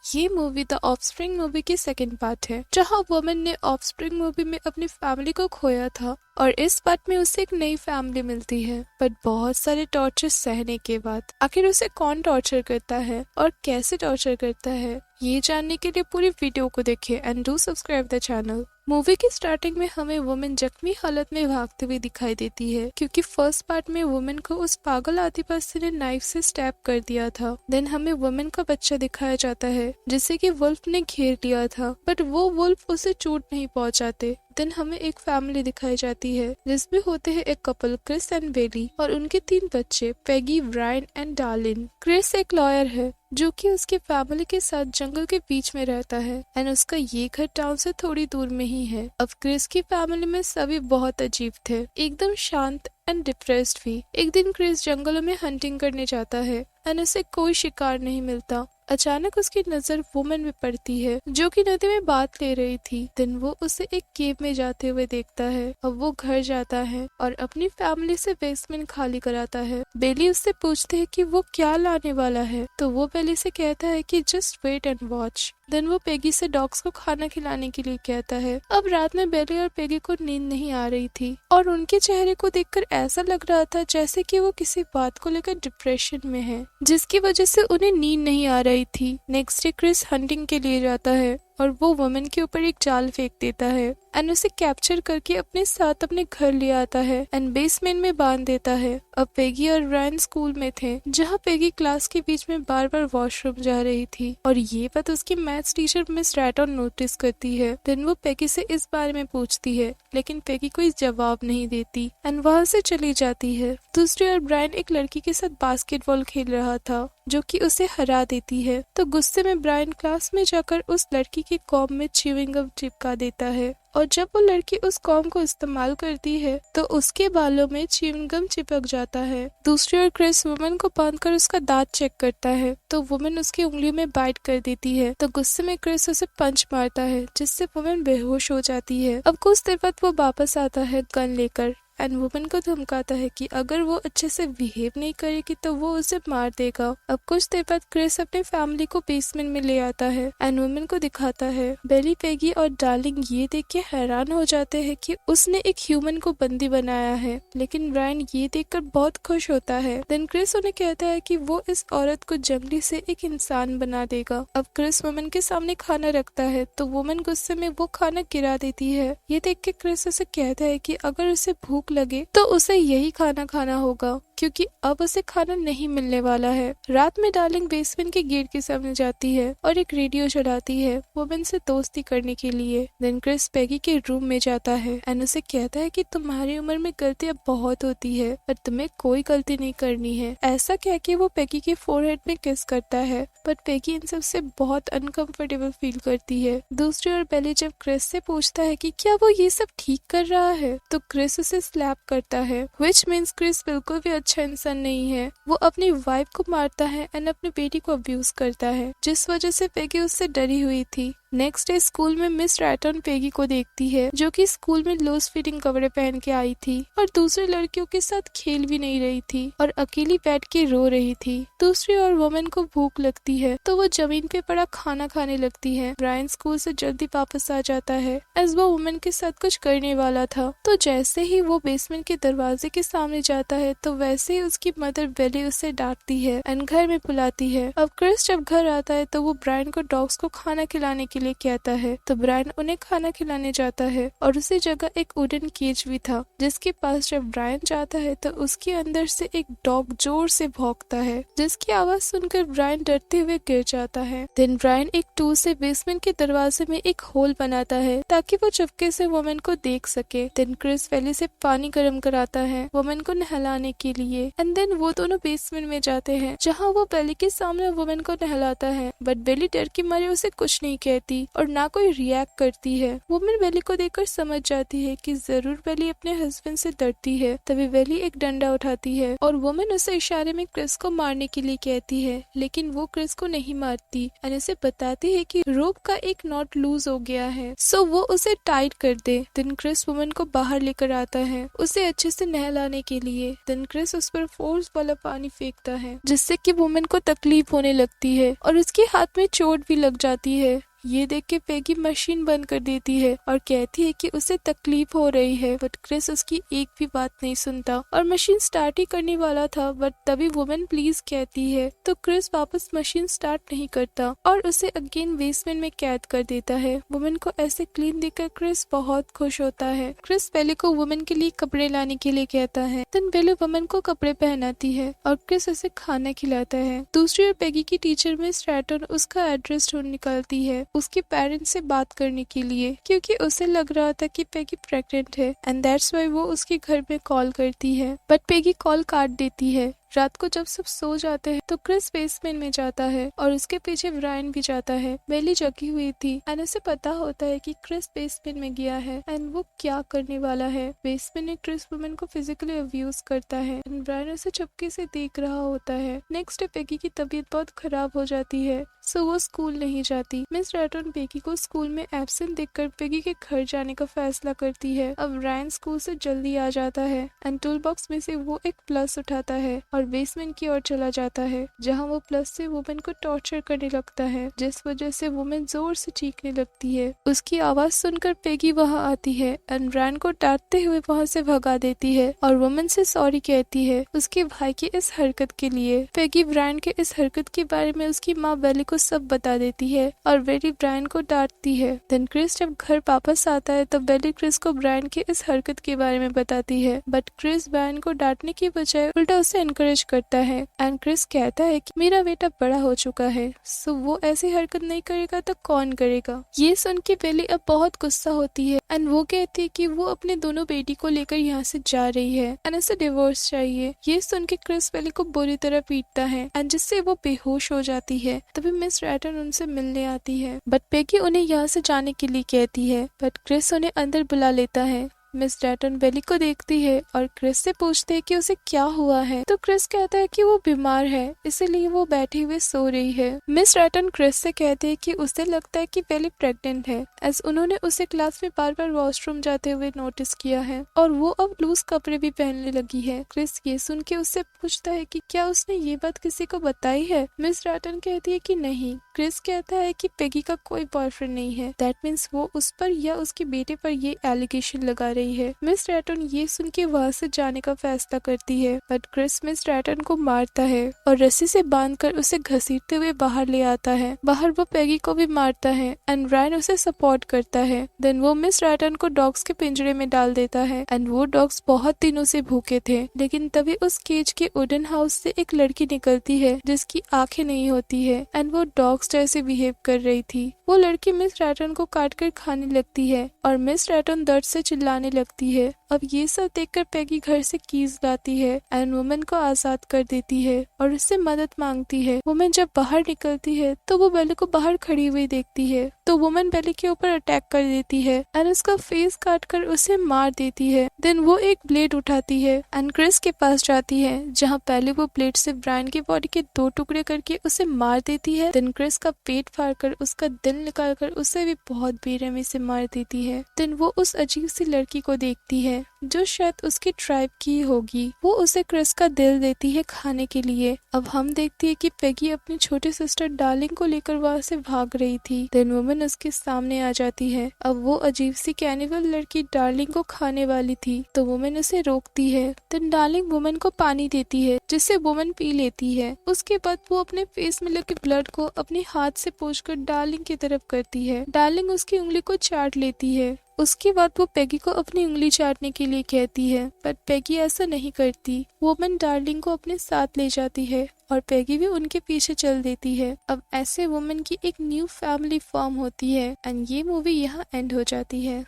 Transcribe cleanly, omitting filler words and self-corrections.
ये movie the offspring movie की second part है, जहां वुमन ने ऑफस्प्रिंग मूवी में अपनी फैमिली को खोया था और इस पार्ट में उसे एक नई फैमिली मिलती है। बट बहुत सारे टॉर्चर सहने के बाद आखिर उसे कौन टॉर्चर करता है और कैसे टॉर्चर करता है, ये जानने के लिए पूरी वीडियो को देखें and do subscribe the channel. Movie की स्टार्टिंग में हमें वुमन जख्मी हालत में भागते हुए दिखाई देती है, क्योंकि फर्स्ट पार्ट में वुमन को उस पागल आदिवासी ने नाइफ से स्टैब कर दिया था। देन हमें वुमन का बच्चा दिखाया जाता है जिसे कि वुल्फ ने घेर लिया था, बट वो वुल्फ उसे चोट नहीं पहुंचाते। देन हमें एक फैमिली दिखाई जाती है जिसमें होते हैं एक कपल, क्रिस एंड बेली, और उनके 3 बच्चे, पेगी, ब्रायन एंड डार्लिन। क्रिस एक लॉयर है जो कि उसकी फैमिली के साथ जंगल के बीच में रहता है एंड उसका ये घर टाउन से थोड़ी दूर में ही है। अब क्रिस की फैमिली में सभी बहुत अजीब थे, एकदम शांत एंड डिप्रेस्ड भी। एक दिन क्रिस जंगलों में हंटिंग करने जाता है एंड उसे कोई शिकार नहीं मिलता। अचानक उसकी नजर वुमन में पड़ती है जो कि नदी में बात ले रही थी। दिन वो उसे एक केव में जाते हुए देखता है। अब वो घर जाता है और अपनी फैमिली से बेसमेंट खाली कराता है। बेली उससे पूछते है कि वो क्या लाने वाला है, तो वो बेली से कहता है कि just wait and watch. Then वो पेगी से डॉग्स को खाना खिलाने के लिए कहता है। अब रात में बेली और पेगी को नींद नहीं आ रही थी और उनके चेहरे को देखकर ऐसा लग रहा था जैसे कि वो किसी बात को लेकर डिप्रेशन में है, जिसकी वजह से उन्हें नींद नहीं आ रही थी। नेक्स्ट डे क्रिस हंटिंग के लिए जाता है और वो वुमन के ऊपर एक जाल फेंक देता है एंड उसे कैप्चर करके अपने साथ अपने घर ले आता है एंड बेसमेंट में बांध देता है। अब पेगी और ब्रायन स्कूल में थे, जहाँ पेगी क्लास के बीच में बार बार वॉशरूम जा रही थी और ये बात उसकी maths teacher miss rattan notice करती है। देन वो पेगी से इस बारे में पूछती है, लेकिन पेगी कोई जवाब नहीं देती एंड वहाँ से चली जाती है। दूसरी ओर ब्रायन एक लड़की के साथ बास्केटबॉल खेल रहा था जो कि उसे हरा देती है, तो गुस्से में ब्रायन क्लास में जाकर उस लड़की के कॉम में च्युइंग गम चिपका देता है और जब वो लड़की उस कॉम को इस्तेमाल करती है तो उसके बालों में च्युइंग गम चिपक जाता है। दूसरी ओर क्रिस वुमन को बांधकर उसका दांत चेक करता है तो वुमन उसकी उंगलियों में बाइट कर देती है, तो गुस्से में क्रिस उसे पंच मारता है जिससे वुमन बेहोश हो जाती है। अब कुछ देर बाद वो वापस आता है गन लेकर एंड वुमन को धमकाता है कि अगर वो अच्छे से बिहेव नहीं करेगी तो वो उसे मार देगा। अब कुछ देर बाद क्रिस अपने फैमिली को बेसमेंट में ले आता है एंड वुमन को दिखाता है। बेली, पेगी और डार्लिंग ये देख के हैरान हो जाते हैं कि उसने एक ह्यूमन को बंदी बनाया है, लेकिन ब्रायन ये देखकर बहुत खुश होता है। देन क्रिस उन्हें कहता है कि वो इस औरत को जंगली से एक इंसान बना देगा। अब क्रिस वुमन के सामने खाना रखता है तो वुमन गुस्से में वो खाना गिरा देती है। ये देख के क्रिस उसे कहता है कि अगर उसे भूख लगे तो उसे यही खाना खाना होगा, क्योंकि अब उसे खाना नहीं मिलने वाला है। रात में डार्लिंग बेसमेंट के गेट के सामने जाती है और एक रेडियो चलाती है वुमन से दोस्ती करने के लिए। देन क्रिस पेगी के रूम में जाता है एंड उसे कहता है कि तुम्हारी उम्र में गलतियां बहुत होती है पर तुम्हें कोई गलती नहीं करनी है। ऐसा कह के वो पेगी के फोरहेड में किस करता है, बट पेगी इन सब से बहुत अनकंफर्टेबल फील करती है। दूसरी ओर बेली जब क्रिस से पूछता है कि क्या वो ये सब ठीक कर रहा है, तो क्रिस उसे स्लैप करता है, व्हिच मीन्स क्रिस बिल्कुल भी अच्छा इंसान नहीं है। वो अपनी वाइफ को मारता है एंड अपनी बेटी को अब्यूज करता है, जिस वजह से पेगी उससे डरी हुई थी। नेक्स्ट डे स्कूल में मिस रैटन पेगी को देखती है जो कि स्कूल में लूज फिटिंग कपड़े पहन के आई थी और दूसरी लड़कियों के साथ खेल भी नहीं रही थी और अकेली बैठ के रो रही थी। दूसरी ओर वुमन को भूख लगती है तो वो जमीन पे पड़ा खाना खाने लगती है। ब्रायन स्कूल से जल्दी वापस आ जाता है एज वो वुमन के साथ कुछ करने वाला था, तो जैसे ही वो बेसमेंट के दरवाजे के सामने जाता है तो वैसे ही उसकी मदर बेली उसे डांटती है एंड घर में बुलाती है। अब क्रिस जब घर आता है तो वो ब्रायन को डॉग्स को खाना खिलाने के लिए कहता है, तो ब्रायन उन्हें खाना खिलाने जाता है और उसी जगह एक वुडन केज भी था, जिसके पास जब ब्रायन जाता है तो उसके अंदर से एक डॉग जोर से भौंकता है, जिसकी आवाज सुनकर ब्रायन डरते हुए गिर जाता है। देन ब्रायन एक टूल से बेसमेंट के दरवाजे में एक होल बनाता है ताकि वो चुपके से वुमन को देख सके। देन क्रिस बेली से पानी गर्म कराता है वुमन को नहलाने के लिए एंड देन वो दोनों बेसमेंट में जाते हैं जहाँ वो बेली के सामने वुमन को नहलाता है, बट बेली डर के मारे उसे कुछ नहीं कहती करती और ना कोई रिएक्ट करती है। वुमन वेली को देखकर समझ जाती है कि जरूर वेली अपने हस्बैंड से डरती है। तभी वेली एक डंडा उठाती है और वुमन उसे इशारे में क्रिस को मारने के लिए कहती है, लेकिन वो क्रिस को नहीं मारती और उसे बताती है कि रोप का एक नॉट लूज हो गया है, सो वो उसे टाइट कर दे। देन क्रिस वुमन को बाहर लेकर आता है उसे अच्छे से नहलाने के लिए। देन क्रिस उस पर फोर्स वाला पानी फेंकता है जिससे कि वुमन को तकलीफ होने लगती है और उसके हाथ में चोट भी लग जाती है। ये देख के पेगी मशीन बंद कर देती है और कहती है कि उसे तकलीफ हो रही है, बट क्रिस उसकी एक भी बात नहीं सुनता और मशीन स्टार्ट ही करने वाला था, बट तभी वुमन प्लीज कहती है तो क्रिस वापस मशीन स्टार्ट नहीं करता और उसे अगेन बेसमेंट में कैद कर देता है। वुमन को ऐसे क्लीन देखकर क्रिस बहुत खुश होता है। क्रिस बेली को वुमन के लिए कपड़े लाने के लिए कहता है। देन बेली वुमन को कपड़े पहनाती है और क्रिस उसे खाना खिलाता है। दूसरी ओर पेगी की टीचर मिस स्ट्रैटन उसका एड्रेस ढूंढ निकालती है उसके पेरेंट्स से बात करने के लिए, क्योंकि उसे लग रहा था कि पेगी प्रेग्नेंट है एंड दैट्स व्हाई वो उसके घर में कॉल करती है, बट पेगी कॉल काट देती है। रात को जब सब सो जाते हैं तो क्रिस बेसमेंट में जाता है और उसके पीछे ब्रायन भी जाता है। बेली जगी हुई थी एंड उसे पता होता है कि क्रिस बेसमेंट में गया है एंड वो क्या करने वाला है। बेसमेंट में क्रिस वुमन को फिजिकली अब्यूज करता है एंड ब्रायन उसे चुपके से देख रहा होता है। नेक्स्ट डे पेगी की तबीयत बहुत खराब हो जाती है, सो वो स्कूल नहीं जाती। मिस रैटन पेगी को स्कूल में एब्सेंट देखकर पेगी के घर जाने का फैसला करती है। अब ब्रायन स्कूल से जल्दी आ जाता है एंड टूल बॉक्स में से वो एक प्लस उठाता है और बेसमेंट की ओर चला जाता है, जहां वो प्लस से वुमन को टॉर्चर करने लगता है, जिस वजह से वुमन जोर से चीखने लगती है। उसकी आवाज सुनकर पेगी वहां आती है एंड ब्रायन को डांटते हुए वहां से भगा देती है और वुमन से सॉरी कहती है उसके भाई की इस हरकत के लिए। पेगी ब्रायन के इस हरकत के बारे में उसकी माँ बेली को सब बता देती है और बेली ब्रायन को डांटती है। देन क्रिस जब घर वापस आता है तो बेली क्रिस को ब्रायन की इस हरकत के बारे में बताती है, बट क्रिस ब्रायन को डांटने की बजाय उल्टा उसे एनकरेज करता है एंड क्रिस कहता है कि मेरा बेटा बड़ा हो चुका है, सो वो ऐसी हरकत नहीं करेगा तो कौन करेगा। ये सुन के बेली अब बहुत गुस्सा होती है एंड वो कहती है कि वो अपने दोनों बेटी को लेकर यहाँ से जा रही है एंड उसे डिवोर्स चाहिए। ये सुन के क्रिस बेली को बुरी तरह पीटता है एंड जिससे वो बेहोश हो जाती है। तभी मिस रैटन उनसे मिलने आती है, बट पेगी उन्हें यहाँ से जाने के लिए कहती है, बट क्रिस उन्हें अंदर बुला लेता है। मिस डैटन बेली को देखती है और क्रिस से पूछते है कि उसे क्या हुआ है, तो क्रिस कहता है कि वो बीमार है इसलिए वो बैठी हुई सो रही है। मिस डैटन क्रिस से कहते हैं कि उसे लगता है कि बेली प्रेग्नेंट है, एज उन्होंने उसे क्लास में बार बार वॉशरूम जाते हुए नोटिस किया है और वो अब लूज कपड़े भी पहनने लगी है। क्रिस ये सुन के उससे पूछता है कि क्या उसने ये बात किसी को बताई है। मिस डैटन कहती है कि नहीं। क्रिस कहता है कि पेगी का कोई बॉयफ्रेंड नहीं है, दैट मीन्स वो उस पर या उसके बेटे पर ये एलिगेशन लगा रही है। मिस रैटन ये सुन के वहाँ से जाने का फैसला करती है, बट क्रिस मिस रैटन को मारता है और रस्सी से बांधकर उसे घसीटते हुए बाहर ले आता है। बाहर वो पेगी को भी मारता है एंड ब्रायन उसे सपोर्ट करता है। देन वो मिस रैटन को डॉग्स के पिंजरे में डाल देता है एंड वो डॉग्स बहुत दिनों से भूखे थे, लेकिन तभी उस केज के वुडन हाउस से एक लड़की निकलती है जिसकी आंखें नहीं होती है एंड वो डॉग्स जैसे बिहेव कर रही थी। वो लड़की मिस रैटन को काट कर खाने लगती है और मिस रैटन दर्द से चिल्लाने लगती है। अब ये सब देखकर पेगी घर से कीज लाती है एंड वुमन को आजाद कर देती है और उससे मदद मांगती है। वुमन जब बाहर निकलती है तो वो बेली को बाहर खड़ी हुई देखती है, तो वुमन बेली के ऊपर अटैक कर देती है एंड उसका फेस काट कर उसे मार देती है। देन वो एक ब्लेड उठाती है एंड क्रिस के पास जाती है, जहाँ पहले वो ब्लेड से ब्रायन की बॉडी के 2 टुकड़े करके उसे मार देती है। देन क्रिस का पेट फाड़ कर उसका दिल निकाल कर उसे भी बहुत बेरहमी से मार देती है। देन वो उस अजीब सी लड़की को देखती है जो शायद उसकी ट्राइब की होगी। वो उसे क्रिस का दिल देती है खाने के लिए। अब हम देखती है कि पेगी अपनी छोटी सिस्टर डार्लिंग को लेकर वहाँ से भाग रही थी। देन वुमन उसके सामने आ जाती है। अब वो अजीब सी कैनिबल लड़की डार्लिंग को खाने वाली थी, तो वुमन उसे रोकती है। देन डार्लिंग वुमन को पानी देती है जिससे वुमन पी लेती है। उसके बाद वो अपने फेस में लगे ब्लड को अपने हाथ से पोंछकर डार्लिंग की तरफ करती है। डार्लिंग उसकी उंगली को चाट लेती है। उसके बाद वो पेगी को अपनी उंगली चाटने के लिए कहती है, बट पेगी ऐसा नहीं करती। वुमन डार्लिंग को अपने साथ ले जाती है और पेगी भी उनके पीछे चल देती है। अब ऐसे वुमन की एक न्यू फैमिली फॉर्म होती है एंड ये मूवी यहाँ एंड हो जाती है।